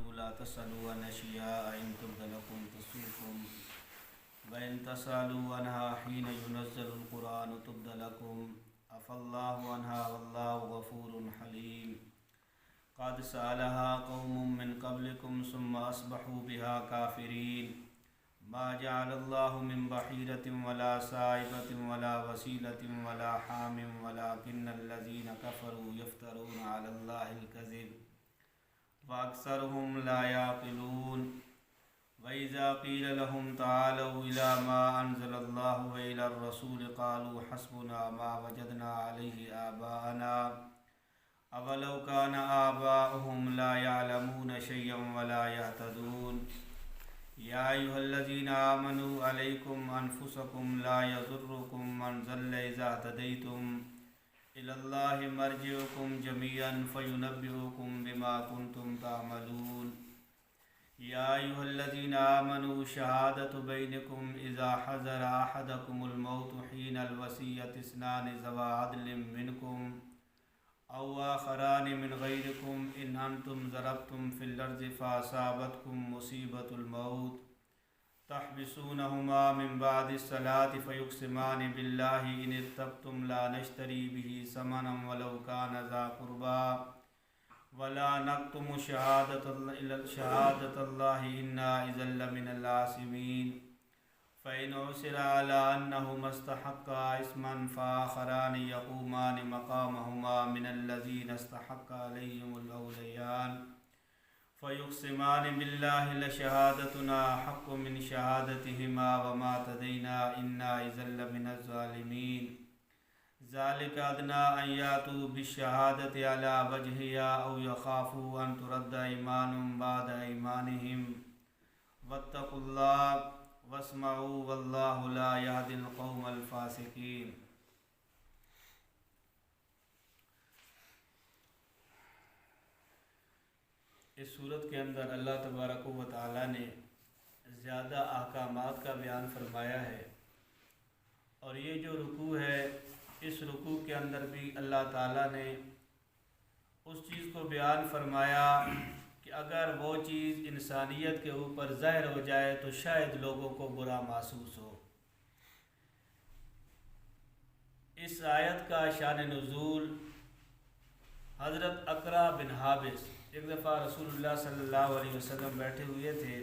تعملوا لا تسألوا عن أشياء إن تبد لكم تسؤكم وإن تسألوا عنها حين ينزل القرآن تبد لكم عفى الله عنها والله غفور حليم قد سألها قوم من قبلكم ثم أصبحوا بها كافرين ما جعل الله من بحيرة ولا سائبة ولا وسيلة ولا حام ولكن الذين كفروا يفترون على الله الكذب وأكثرهم لا يعقلون وإذا قيل لهم تعالوا إلى ما أنزل الله وإلى الرسول قالوا حسبنا ما وجدنا عليه آباءنا أولو كان آباؤهم لا يعلمون شيئا ولا يهتدون يا أيها الذين آمنوا عليكم أنفسكم لا يضركم من ضل إذا اهتديتم إلى الله مرجعكم جميعا فينبئكم بما كنتم تعملون يا أيها الذين آمنوا شهادة بينكم إذا حضر أحدكم الموت حين الوصية اثنان ذوى عدل منكم أو آخران من غيركم إن أنتم ضربتم في الأرض فأصابتكم مصيبة الموت تحبسونهما من بعد الصلاة فيقسمان بالله إن ارتبتم لا نشتري به ثمنا ولو كان ذا قربى ولا نكتم شهادة الله إنا إذا لمن العاصمين فإن عثر على أنهما استحقا إثما فآخران يقومان مقامهما من الذين استحق عليهم الأوليان فيقسمان بالله لشهادتنا حق من شهادتهما وما اعتدينا إنا إذا لمن الظالمين ذلك أدنى أن يأتوا بالشهادة على وجهها أو يخافوا أن ترد أيمان بعد أيمانهم واتقوا الله واسمعوا واللہ لا يهدي القوم الفاسقین۔ اس صورت کے اندر اللہ تبارک و تعالی نے زیادہ احکامات کا بیان فرمایا ہے، اور یہ جو رکوع ہے اس رکوع کے اندر بھی اللہ تعالی نے اس چیز کو بیان فرمایا کہ اگر وہ چیز انسانیت کے اوپر ظاہر ہو جائے تو شاید لوگوں کو برا محسوس ہو۔ اس آیت کا شان نزول حضرت اقرا بن حابس، ایک دفعہ رسول اللہ صلی اللہ علیہ وسلم بیٹھے ہوئے تھے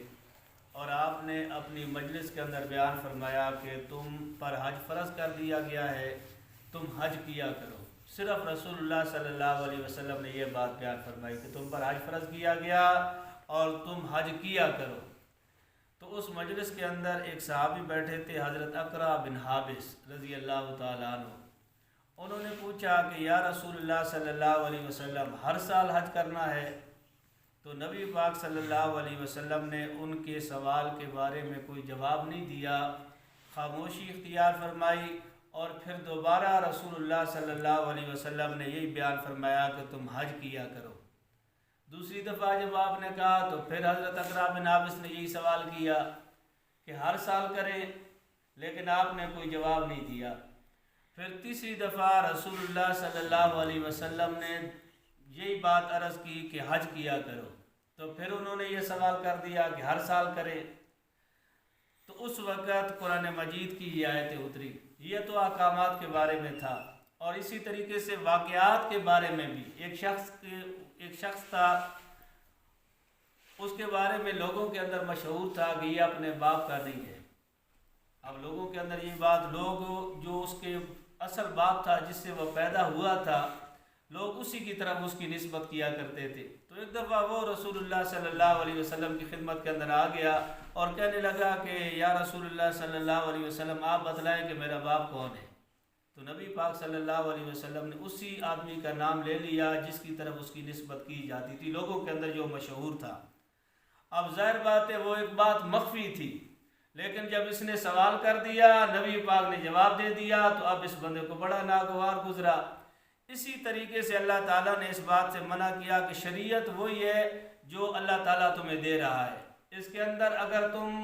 اور آپ نے اپنی مجلس کے اندر بیان فرمایا کہ تم پر حج فرض کر دیا گیا ہے، تم حج کیا کرو۔ صرف رسول اللہ صلی اللہ علیہ وسلم نے یہ بات بیان فرمائی کہ تم پر حج فرض کیا گیا اور تم حج کیا کرو۔ تو اس مجلس کے اندر ایک صحابی بیٹھے تھے حضرت اقرا بن حابس رضی اللہ تعالیٰ عنہ۔ انہوں نے پوچھا کہ یا رسول اللہ صلی اللہ علیہ وسلم ہر سال حج کرنا ہے؟ تو نبی پاک صلی اللہ علیہ وسلم نے ان کے سوال کے بارے میں کوئی جواب نہیں دیا، خاموشی اختیار فرمائی، اور پھر دوبارہ رسول اللہ صلی اللہ علیہ وسلم نے یہی بیان فرمایا کہ تم حج کیا کرو۔ دوسری دفعہ جب آپ نے کہا تو پھر حضرت اقرا بن حابس نے یہی سوال کیا کہ ہر سال کریں، لیکن آپ نے کوئی جواب نہیں دیا۔ پھر تیسری دفعہ رسول اللہ صلی اللہ علیہ وسلم نے یہی بات عرض کی کہ حج کیا کرو، تو پھر انہوں نے یہ سوال کر دیا کہ ہر سال کرے۔ تو اس وقت قرآن مجید کی یہ آیتیں اتری۔ یہ تو احکامات کے بارے میں تھا، اور اسی طریقے سے واقعات کے بارے میں بھی۔ ایک شخص تھا، اس کے بارے میں لوگوں کے اندر مشہور تھا کہ یہ اپنے باپ کا نہیں ہے۔ اب لوگوں کے اندر یہ بات، لوگ جو اس کے اصل باپ تھا جس سے وہ پیدا ہوا تھا، لوگ اسی کی طرف اس کی نسبت کیا کرتے تھے۔ تو ایک دفعہ وہ رسول اللہ صلی اللہ علیہ وسلم کی خدمت کے اندر آ گیا اور کہنے لگا کہ یا رسول اللہ صلی اللہ علیہ وسلم آپ بتلائیں کہ میرا باپ کون ہے۔ تو نبی پاک صلی اللہ علیہ وسلم نے اسی آدمی کا نام لے لیا جس کی طرف اس کی نسبت کی جاتی تھی، لوگوں کے اندر جو مشہور تھا۔ اب ظاہر بات ہے وہ ایک بات مخفی تھی، لیکن جب اس نے سوال کر دیا، نبی پاک نے جواب دے دیا، تو اب اس بندے کو بڑا ناگوار گزرا۔ اسی طریقے سے اللہ تعالیٰ نے اس بات سے منع کیا کہ شریعت وہی ہے جو اللہ تعالیٰ تمہیں دے رہا ہے، اس کے اندر اگر تم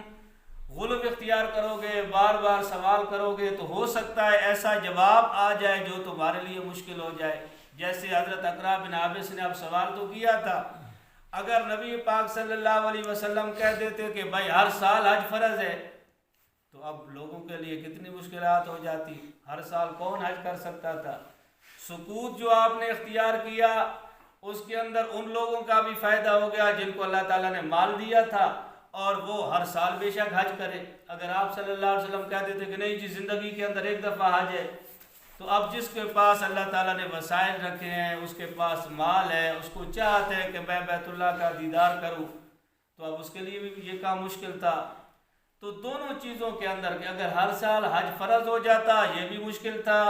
غلب اختیار کرو گے، بار بار سوال کرو گے، تو ہو سکتا ہے ایسا جواب آ جائے جو تمہارے لیے مشکل ہو جائے۔ جیسے حضرت اقرا بن حابس نے اب سوال تو کیا تھا، اگر نبی پاک صلی اللہ علیہ وسلم کہہ دیتے کہ بھائی ہر سال حج فرض ہے تو اب لوگوں کے لیے کتنی مشکلات ہو جاتی. ہر سال کون حج کر سکتا تھا؟ سکوت جو آپ نے اختیار کیا اس کے اندر ان لوگوں کا بھی فائدہ ہو گیا جن کو اللہ تعالیٰ نے مال دیا تھا اور وہ ہر سال بے شک حج کرے. اگر آپ صلی اللہ علیہ وسلم کہہ دیتے کہ نہیں جی زندگی کے اندر ایک دفعہ حج ہے، تو اب جس کے پاس اللہ تعالیٰ نے وسائل رکھے ہیں، اس کے پاس مال ہے، اس کو چاہتے ہے کہ میں بیت اللہ کا دیدار کروں، تو اب اس کے لیے بھی یہ کام مشکل تھا. تو دونوں چیزوں کے اندر کہ اگر ہر سال حج فرض ہو جاتا یہ بھی مشکل تھا،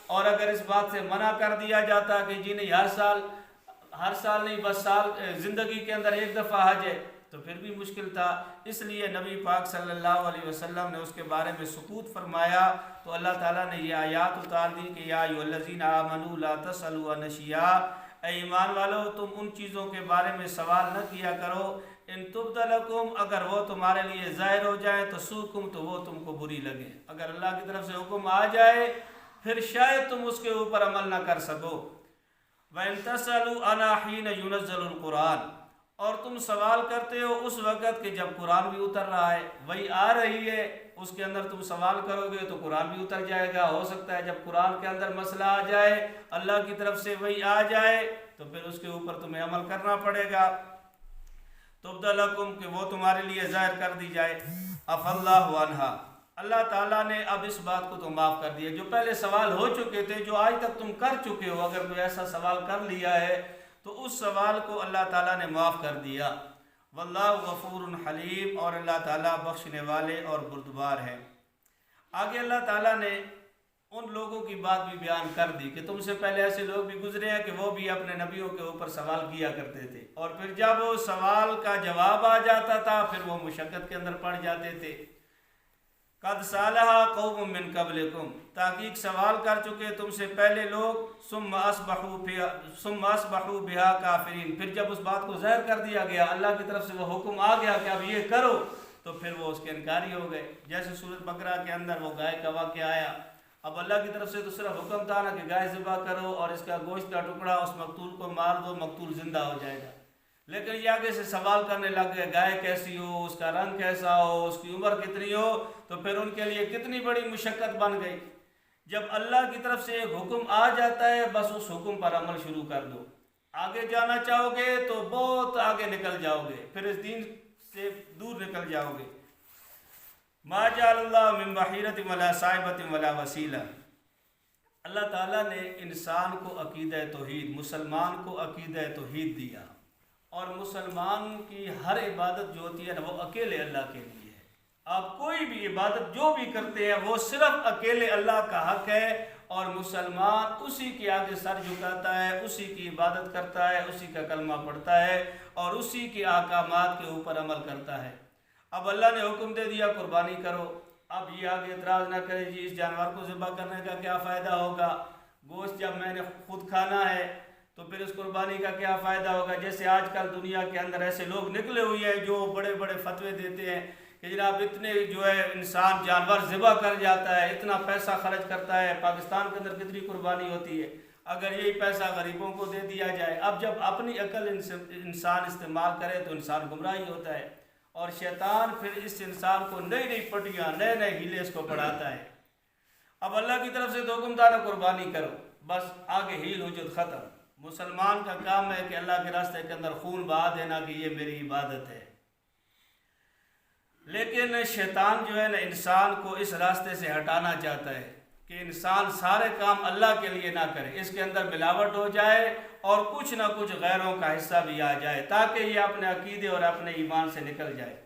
اور اگر اس بات سے منع کر دیا جاتا کہ جی نہیں ہر سال نہیں بس زندگی کے اندر ایک دفعہ حج ہے تو پھر بھی مشکل تھا. اس لیے نبی پاک صلی اللہ علیہ وسلم نے اس کے بارے میں سکوت فرمایا. تو اللہ تعالیٰ نے یہ آیات اتار دی کہ یا ایھا الذین آمنوا لا تسألوا عن اشیاء، اے ایمان والو تم ان چیزوں کے بارے میں سوال نہ کیا کرو ان تبد لکم، اگر وہ تمہارے لیے ظاہر ہو جائے تو سوکم، تو وہ تم کو بری لگے. اگر اللہ کی طرف سے حکم آ جائے پھر شاید تم اس کے اوپر عمل نہ کر سکو. وَإِن تَسْأَلُوا عَنْهَا حِينَ يُنَزَّلُ الْقُرْآنُ، اور تم سوال کرتے ہو اس وقت کہ جب قرآن بھی اتر رہا ہے، وہی آ رہی ہے، اس کے اندر تم سوال کرو گے تو قرآن بھی اتر جائے گا. ہو سکتا ہے جب قرآن کے اندر مسئلہ آ جائے، اللہ کی طرف سے وہی آ جائے تو پھر اس کے اوپر تمہیں عمل کرنا پڑے گا. تبد لکم، کہ وہ تمہارے لیے ظاہر کر دی جائے. عفی اللہ عنہا، اللہ تعالیٰ نے اب اس بات کو تو معاف کر دیا. جو پہلے سوال ہو چکے تھے، جو آج تک تم کر چکے ہو، اگر کوئی ایسا سوال کر لیا ہے تو اس سوال کو اللہ تعالیٰ نے معاف کر دیا. واللہ غفور حلیم، اور اللہ تعالیٰ بخشنے والے اور بردبار ہے. آگے اللہ تعالیٰ نے ان لوگوں کی بات بھی بیان کر دی کہ تم سے پہلے ایسے لوگ بھی گزرے ہیں کہ وہ بھی اپنے نبیوں کے اوپر سوال کیا کرتے تھے، اور پھر جب وہ سوال کا جواب آ جاتا تھا پھر وہ مشقت کے اندر پڑ جاتے تھے. قد سالہا قوم من قبلکم، تحقیق سوال کر چکے تم سے پہلے لوگ. ثم اصبحوا بها کافرین، پھر جب اس بات کو ظاہر کر دیا گیا، اللہ کی طرف سے وہ حکم آ گیا کہ اب یہ کرو، تو پھر وہ اس کے انکاری ہو گئے. جیسے سورۃ بقرہ کے اندر وہ گائے کا واقعہ آیا. اب اللہ کی طرف سے تو صرف حکم تھا نا کہ گائے ذبح کرو اور اس کا گوشت کا ٹکڑا اس مقتول کو مار دو، مقتول زندہ ہو جائے گا. لیکن یہ آگے سے سوال کرنے لگ گئے گائے کیسی ہو، اس کا رنگ کیسا ہو، اس کی عمر کتنی ہو، تو پھر ان کے لیے کتنی بڑی مشقت بن گئی. جب اللہ کی طرف سے ایک حکم آ جاتا ہے بس اس حکم پر عمل شروع کر دو. آگے جانا چاہو گے تو بہت آگے نکل جاؤ گے، پھر اس دین سے دور نکل جاؤ گے. ما جعل اللہ من بحیرۃ ولا صائبۃ ولا وسیلہ، اللہ تعالیٰ نے انسان کو عقیدہ توحید، مسلمان کو عقیدہ توحید دیا، اور مسلمان کی ہر عبادت جو ہوتی ہے نا وہ اکیلے اللہ کے لیے ہے. آپ کوئی بھی عبادت جو بھی کرتے ہیں وہ صرف اکیلے اللہ کا حق ہے، اور مسلمان اسی کے آگے سر جھکاتا ہے، اسی کی عبادت کرتا ہے، اسی کا کلمہ پڑھتا ہے اور اسی کے احکامات کے اوپر عمل کرتا ہے. اب اللہ نے حکم دے دیا قربانی کرو. اب یہ آگے اعتراض نہ کرے جی اس جانور کو ذبح کرنے کا کیا فائدہ ہوگا، گوشت جب میں نے خود کھانا ہے تو پھر اس قربانی کا کیا فائدہ ہوگا. جیسے آج کل دنیا کے اندر ایسے لوگ نکلے ہوئے ہیں جو بڑے بڑے فتوے دیتے ہیں کہ جناب اتنے جو ہے انسان جانور ذبح کر جاتا ہے، اتنا پیسہ خرچ کرتا ہے. پاکستان کے اندر کتنی قربانی ہوتی ہے، اگر یہی پیسہ غریبوں کو دے دیا جائے. اب جب اپنی عقل انسان استعمال کرے تو انسان گمراہی ہوتا ہے، اور شیطان پھر اس انسان کو نئی نئی پٹیاں، نئے نئے ہیلے اس کو پڑھاتا ہے. اب اللہ کی طرف سے تو حکم تھا نا قربانی کرو، بس آگے ہیل حجت ختم. مسلمان کا کام ہے کہ اللہ کے راستے کے اندر خون بہا دینا کہ یہ میری عبادت ہے. لیکن شیطان جو ہے نا انسان کو اس راستے سے ہٹانا چاہتا ہے کہ انسان سارے کام اللہ کے لیے نہ کرے، اس کے اندر ملاوٹ ہو جائے اور کچھ نہ کچھ غیروں کا حصہ بھی آ جائے تاکہ یہ اپنے عقیدے اور اپنے ایمان سے نکل جائے.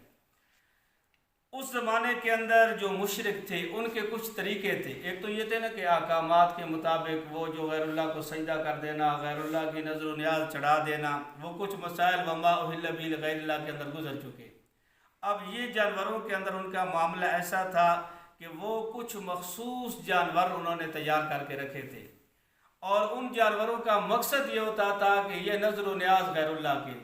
اس زمانے کے اندر جو مشرک تھے ان کے کچھ طریقے تھے. ایک تو یہ تھے نا کہ احکامات کے مطابق وہ جو غیر اللہ کو سجدہ کر دینا، غیر اللہ کی نظر و نیاز چڑھا دینا، وہ کچھ مسائل وما اہل به لغیر اللہ کے اندر گزر چکے. اب یہ جانوروں کے اندر ان کا معاملہ ایسا تھا کہ وہ کچھ مخصوص جانور انہوں نے تیار کر کے رکھے تھے، اور ان جانوروں کا مقصد یہ ہوتا تھا کہ یہ نظر و نیاز غیر اللہ کے.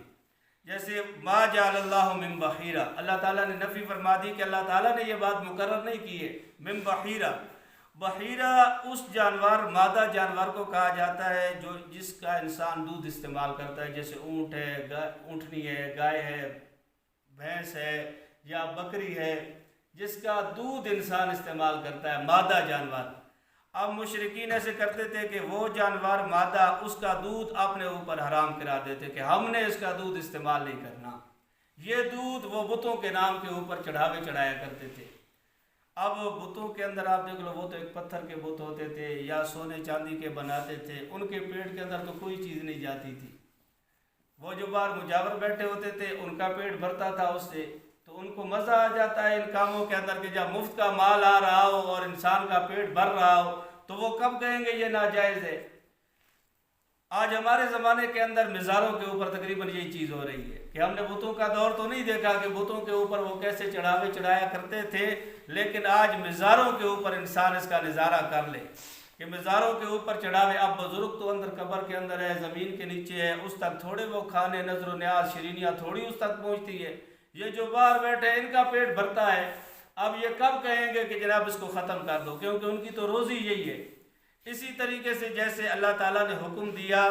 جیسے ما جعل اللہ من بحیرہ، اللہ تعالیٰ نے نفی فرما دی کہ اللہ تعالیٰ نے یہ بات مقرر نہیں کی ہے. من بحیرہ، بحیرہ اس جانور مادہ جانور کو کہا جاتا ہے جس کا انسان دودھ استعمال کرتا ہے، جیسے اونٹ ہے، اونٹنی ہے، گائے ہے، بھینس ہے یا بکری ہے، جس کا دودھ انسان استعمال کرتا ہے، مادہ جانور۔ اب مشرکین ایسے کرتے تھے کہ وہ جانور مادہ اس کا دودھ اپنے اوپر حرام کرا دیتے کہ ہم نے اس کا دودھ استعمال نہیں کرنا۔ یہ دودھ وہ بتوں کے نام کے اوپر چڑھاوے چڑھایا کرتے تھے۔ اب بتوں کے اندر آپ دیکھ لو، وہ تو ایک پتھر کے بت ہوتے تھے یا سونے چاندی کے بناتے تھے، ان کے پیٹ کے اندر تو کوئی چیز نہیں جاتی تھی۔ وہ جو بار مجاور بیٹھے ہوتے تھے ان کا پیٹ بھرتا تھا اس سے، تو ان کو مزہ آ جاتا ہے ان کاموں کے اندر کہ جب مفت کا مال آ رہا ہو اور انسان کا پیٹ بھر رہا ہو تو وہ کب کہیں گے یہ ناجائز ہے۔ آج ہمارے زمانے کے اندر مزاروں کے اوپر تقریباً یہی چیز ہو رہی ہے کہ ہم نے بتوں کا دور تو نہیں دیکھا کہ بتوں کے اوپر وہ کیسے چڑھاوے چڑھایا کرتے تھے، لیکن آج مزاروں کے اوپر انسان اس کا نظارہ کر لے کہ مزاروں کے اوپر چڑھاوے۔ اب بزرگ تو اندر قبر کے اندر ہے، زمین کے نیچے ہے، اس تک تھوڑے وہ کھانے نظر و نیاز شرینیاں تھوڑی اس تک پہنچتی ہے۔ یہ جو باہر بیٹھے ان کا پیٹ بھرتا ہے، اب یہ کب کہیں گے کہ جناب اس کو ختم کر دو، کیونکہ ان کی تو روزی یہی ہے۔ اسی طریقے سے جیسے اللہ تعالیٰ نے حکم دیا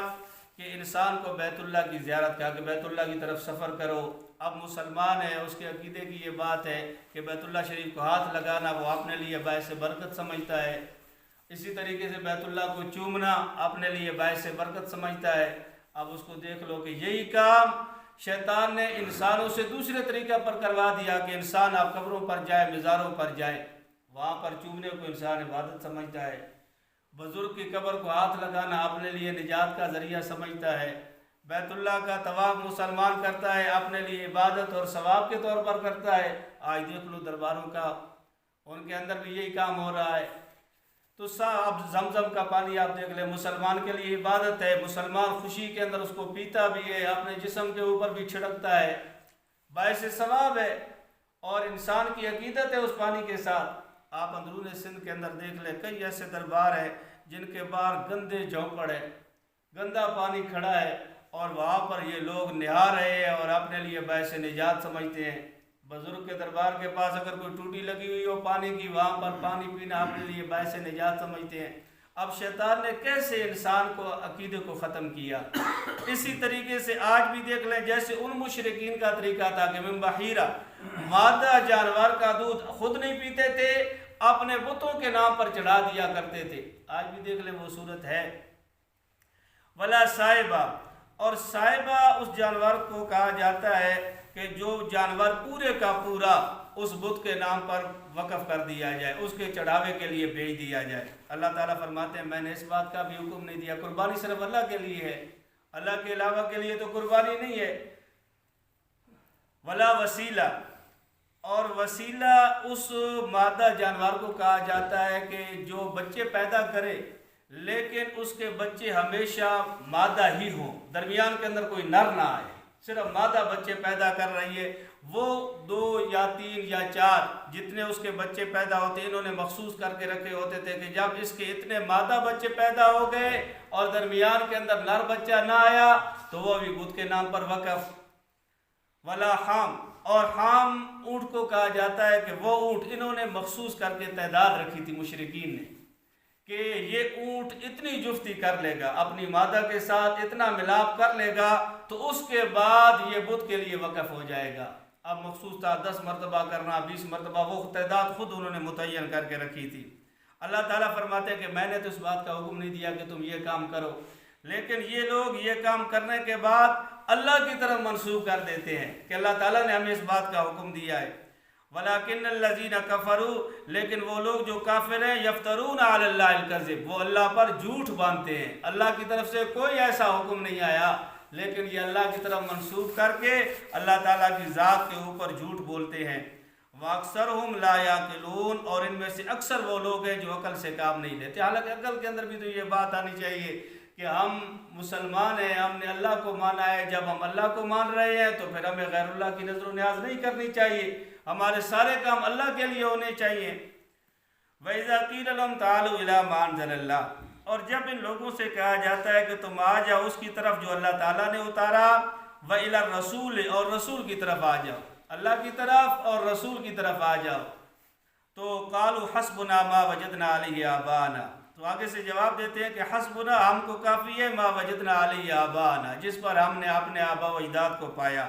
کہ انسان کو بیت اللہ کی زیارت، کہا کہ بیت اللہ کی طرف سفر کرو۔ اب مسلمان ہے، اس کے عقیدے کی یہ بات ہے کہ بیت اللہ شریف کو ہاتھ لگانا وہ اپنے لیے باعث برکت سمجھتا ہے۔ اسی طریقے سے بیت اللہ کو چومنا اپنے لیے باعث برکت سمجھتا ہے۔ اب اس کو دیکھ لو کہ یہی کام شیطان نے انسانوں سے دوسرے طریقہ پر کروا دیا کہ انسان آپ قبروں پر جائے، مزاروں پر جائے، وہاں پر چومنے کو انسان عبادت سمجھتا ہے۔ بزرگ کی قبر کو ہاتھ لگانا اپنے لیے نجات کا ذریعہ سمجھتا ہے۔ بیت اللہ کا طواف مسلمان کرتا ہے، اپنے لیے عبادت اور ثواب کے طور پر کرتا ہے۔ آج دیکھ لو درباروں کا، ان کے اندر بھی یہی کام ہو رہا ہے۔ تو اب زمزم کا پانی آپ دیکھ لیں، مسلمان کے لیے عبادت ہے، مسلمان خوشی کے اندر اس کو پیتا بھی ہے، اپنے جسم کے اوپر بھی چھڑکتا ہے، باعث ثواب ہے اور انسان کی عقیدت ہے اس پانی کے ساتھ۔ آپ اندرون سندھ کے اندر دیکھ لیں، کئی ایسے دربار ہیں جن کے باہر گندے جھونپڑ ہے، گندا پانی کھڑا ہے اور وہاں پر یہ لوگ نہا رہے ہیں اور اپنے لیے باعث نجات سمجھتے ہیں۔ بزرگ کے دربار کے پاس اگر کوئی ٹوٹی لگی ہوئی ہو پانی کی، وہاں پر پانی پینا اپنے لیے باعث نجات سمجھتے ہیں۔ اب شیطان نے کیسے انسان کو عقیدے کو ختم کیا۔ اسی طریقے سے آج بھی دیکھ لیں، جیسے ان مشرکین کا طریقہ تھا کہ من بحیرہ، مادہ جانور کا دودھ خود نہیں پیتے تھے، اپنے بتوں کے نام پر چڑھا دیا کرتے تھے۔ آج بھی دیکھ لیں وہ صورت ہے۔ ولا صائبہ، اور صائبہ اس جانور کو کہا جاتا ہے کہ جو جانور پورے کا پورا اس بت کے نام پر وقف کر دیا جائے، اس کے چڑھاوے کے لیے بھیج دیا جائے۔ اللہ تعالیٰ فرماتے ہیں میں نے اس بات کا بھی حکم نہیں دیا۔ قربانی صرف اللہ کے لیے ہے، اللہ کے علاوہ کے لیے تو قربانی نہیں ہے۔ ولا وسیلہ، اور وسیلہ اس مادہ جانور کو کہا جاتا ہے کہ جو بچے پیدا کرے لیکن اس کے بچے ہمیشہ مادہ ہی ہوں، درمیان کے اندر کوئی نر نہ آئے، صرف مادہ بچے پیدا کر رہی ہے۔ وہ 2 یا 3 یا 4 جتنے اس کے بچے پیدا ہوتے انہوں نے مخصوص کر کے رکھے ہوتے تھے کہ جب اس کے اتنے مادہ بچے پیدا ہو گئے اور درمیان کے اندر نر بچہ نہ آیا تو وہ بھی بت کے نام پر وقف۔ ولا حام، اور حام اونٹ کو کہا جاتا ہے کہ وہ اونٹ انہوں نے مخصوص کر کے تعداد رکھی تھی مشرکین نے کہ یہ اونٹ اتنی جفتی کر لے گا، اپنی مادہ کے ساتھ اتنا ملاپ کر لے گا تو اس کے بعد یہ بت کے لیے وقف ہو جائے گا۔ اب مخصوص تھا 10 مرتبہ کرنا، 20 مرتبہ، وہ تعداد خود انہوں نے متعین کر کے رکھی تھی۔ اللہ تعالیٰ فرماتے ہیں کہ میں نے تو اس بات کا حکم نہیں دیا کہ تم یہ کام کرو، لیکن یہ لوگ یہ کام کرنے کے بعد اللہ کی طرف منسوب کر دیتے ہیں کہ اللہ تعالیٰ نے ہمیں اس بات کا حکم دیا ہے۔ وَلَكِنَّ الَّذِينَ كَفَرُوا، لیکن وہ لوگ جو کافر ہیں، يَفْتَرُونَ عَلَى اللَّهِ الْكَذِبَ، وہ اللہ پر جھوٹ باندھتے ہیں۔ اللہ کی طرف سے کوئی ایسا حکم نہیں آیا لیکن یہ اللہ کی طرف منسوب کر کے اللہ تعالیٰ کی ذات کے اوپر جھوٹ بولتے ہیں۔ وَأَكْثَرُهُمْ لَا يَعْقِلُونَ، اور ان میں سے اکثر وہ لوگ ہیں جو عقل سے کام نہیں لیتے۔ حالانکہ عقل کے اندر بھی تو یہ بات آنی چاہیے کہ ہم مسلمان ہیں، ہم نے اللہ کو مانا ہے، جب ہم اللہ کو مان رہے ہیں تو پھر ہمیں غیر اللہ کی نظر و نیاز نہیں کرنی چاہیے، ہمارے سارے کام اللہ کے لیے ہونے چاہیے۔ وَإِذَا قِيلَ لَهُمْ تَعَالُوا إِلَىٰ مَا أَنزَلَ اللَّهُ، اور جب ان لوگوں سے کہا جاتا ہے کہ تم آ جاؤ اس کی طرف جو اللہ تعالیٰ نے اتارا، وَإِلَى الرَّسُولِ، اور رسول کی طرف آ جاؤ، اللہ کی طرف اور رسول کی طرف آ جاؤ، تو قالوا حسبنا ما وجدنا علیہ آبانا، تو آگے سے جواب دیتے ہیں کہ حسبنا ہم کو کافی ہے، ما وجدنا علیہ آبانا جس پر ہم نے اپنے آبا و اجداد کو پایا۔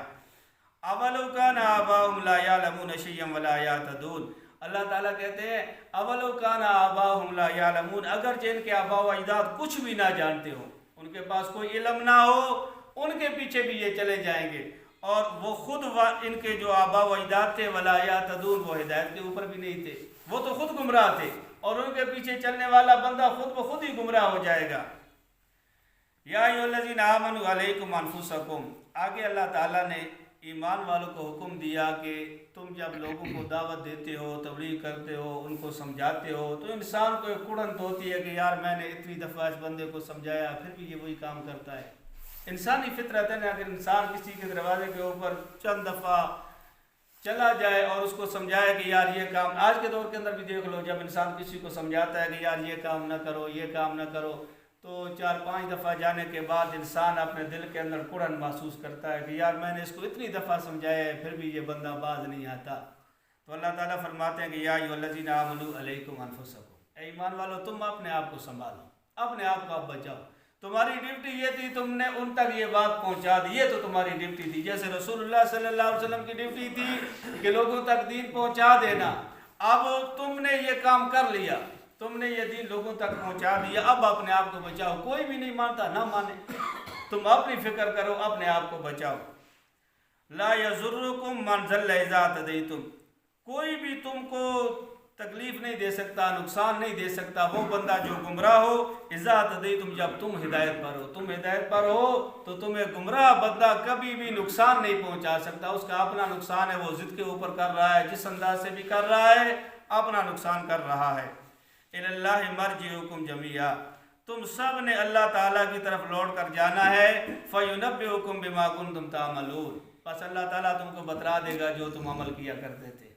اولو کان آباؤہم لا یعلمون شیئا ولا یہتدون، اللہ تعالیٰ کہتے ہیں اولو کان آباؤہم لا یعلمون، اگرچہ ان کے آبا و اجداد کچھ بھی نہ جانتے ہو، ان کے پاس کوئی علم نہ ہو، ان کے پیچھے بھی یہ چلے جائیں گے، اور وہ خود ان کے جو آبا و اجداد تھے ولا یہتدون، وہ ہدایت کے اوپر بھی نہیں تھے، وہ تو خود گمراہ تھے، اور ان کے پیچھے چلنے والا بندہ خود بخود ہی گمراہ ہو جائے گا۔ یا ایھا الذین آمنوا علیکم انفسکم، آگے اللہ تعالیٰ نے ایمان والوں کو حکم دیا کہ تم جب لوگوں کو دعوت دیتے ہو، تبلیغ کرتے ہو، ان کو سمجھاتے ہو، تو انسان کو ایک کڑنت ہوتی ہے کہ یار میں نے اتنی دفعہ اس بندے کو سمجھایا پھر بھی یہ وہی کام کرتا ہے۔ انسانی فطرت ہے نا، اگر انسان کسی کے دروازے کے اوپر چند دفعہ چلا جائے اور اس کو سمجھائے کہ یار یہ کام، آج کے دور کے اندر بھی دیکھ لو، جب انسان کسی کو سمجھاتا ہے کہ یار یہ کام نہ کرو، یہ کام نہ کرو، تو 4-5 دفعہ جانے کے بعد انسان اپنے دل کے اندر کڑن محسوس کرتا ہے کہ یار میں نے اس کو اتنی دفعہ سمجھایا ہے پھر بھی یہ بندہ باز نہیں آتا۔ تو اللہ تعالیٰ فرماتے ہیں کہ یا ایھا الذین آمنوا علیکم انفسکم، اے ایمان والو تم اپنے آپ کو سنبھالو، اپنے آپ کو آپ بچاؤ، تمہاری ڈیوٹی یہ تھی، تم نے ان تک یہ بات پہنچا دی، یہ تو تمہاری ڈیوٹی تھی، جیسے رسول اللہ صلی اللہ علیہ وسلم کی ڈیوٹی تھی کہ لوگوں تک دین پہنچا دینا۔ اب تم نے یہ کام کر لیا، تم نے یہ دین لوگوں تک پہنچا دیا، اب اپنے آپ کو بچاؤ۔ کوئی بھی نہیں مانتا، نہ مانے، تم اپنی فکر کرو، اپنے آپ کو بچاؤ۔ لا یضرکم من ضل اذا اہتدیتم، کوئی بھی تم کو تکلیف نہیں دے سکتا، نقصان نہیں دے سکتا وہ بندہ جو گمراہ ہو، اذا اہتدیتم جب تم ہدایت پر ہو، تم ہدایت پر ہو تو تمہیں گمراہ بندہ کبھی بھی نقصان نہیں پہنچا سکتا، اس کا اپنا نقصان ہے، وہ ضد کے اوپر کر رہا ہے، جس انداز سے بھی کر رہا ہے اپنا نقصان کر رہا ہے۔ الی اللہ مرجعکم جمیعا، تم سب نے اللہ تعالیٰ کی طرف لوٹ کر جانا ہے، فینبئکم بما کنتم تعملون، بس اللہ تعالیٰ تم کو بتلا دے گا جو تم عمل کیا کرتے تھے۔